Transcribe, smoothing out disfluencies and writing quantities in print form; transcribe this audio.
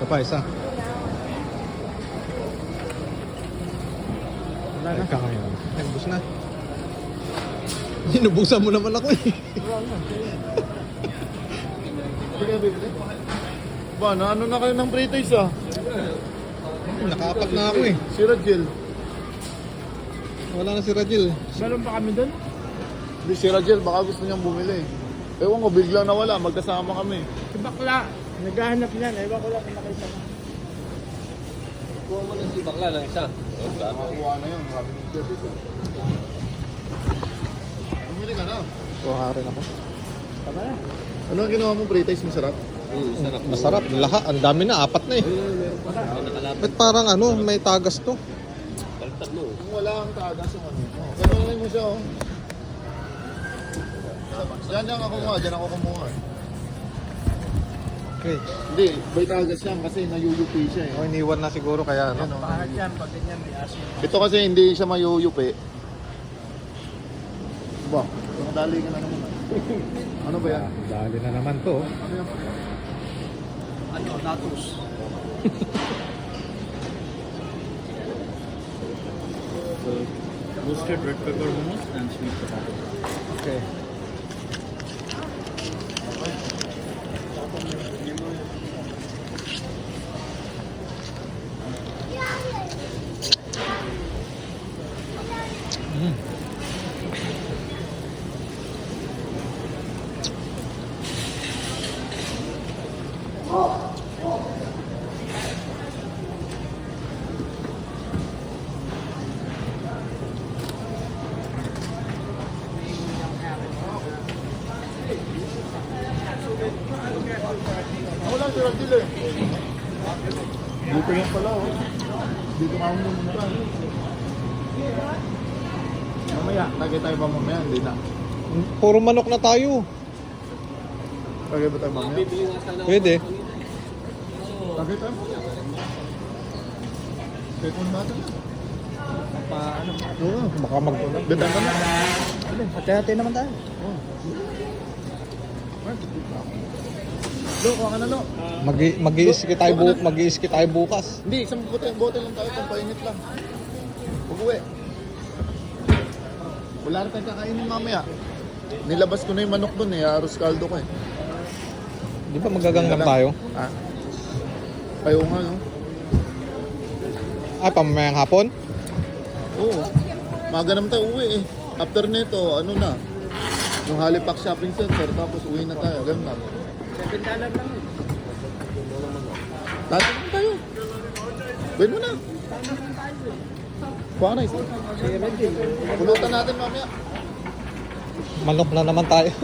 Ito pa, isa. Wala na. Teka ngayon. Ay, ubos na. Inubusan mo naman ako eh. Hindi ka bibili? Ba, ano na kayo ng pre-taste ah? Nakaapat na ako eh. Si Rajel. Wala na si Rajil. Meron pa kami doon? Hindi, si Rajel, baka gusto niyang bumili. Ewan ko, bigla nawala, magkasama kami. Si Bakla. Naghahanap yan. Ewan ko lang kung nakita mo. Kuha mo na si Bakla ng isa. Makakuha na yun, marami ng service. Bumili ka na. Kuha rin ako. Tama na. Ano ang ginawa mo pre-taste? Masarap? Sarap. Masarap. Lahat. Ang dami na. Apat na eh. Ba't parang ano, may tagas to? Baliktad mo. Kung wala kang tagas yung ano. Ganun mo siya oh. Diyan ako kumuha, diyan ako kumuha. Okay. Hindi, may tagas yan kasi nayuyupi siya eh. O, iniwan na siguro kaya ano. Yan, oh. Bakit yan? Pag ganyan may asin. Ito kasi hindi siya mayuyupi. Ba, dali ka na naman. Ano ba yan? Dali na naman to. Ano yan? Ano? Natus. Roasted red pepper hummus and sweet potato. Okay. Wala si Rajil eh. Dito yan pala oh. Dito ka mo muna. Mamaya, tagay tayo ba mamaya? Hindi na. Puro manok na tayo. Tagay ba tayo mamaya? Bibili nga sana. Pwede. Tagay tayo mamaya. Second natin na. Paano? Oo. Baka mag... Bitan ka na. Hati-hati naman tayo. Lo, kuha ka na lo. Mag-iiski tayo bukas. Hindi, isang bote lang tayo. Itong painit lang. Pag-uwi. Wala rin tayong kakainin mamaya. Nilabas ko na yung manok dun eh. Aros caldo ko eh. Di ba magagangnam tayo? Ah. Ayaw nga no. Ay, pamamayang hapon? Oo. Maga naman tayo uwi eh. After nito, ano na. Yung Halifax Shopping Center. Tapos uwi na tayo. Ganun na. $7 lang yun. Dati naman tayo. Gawin mo na. Kuha ka na isa. Si Reggie. Pulutan natin mamaya. Manok na naman tayo.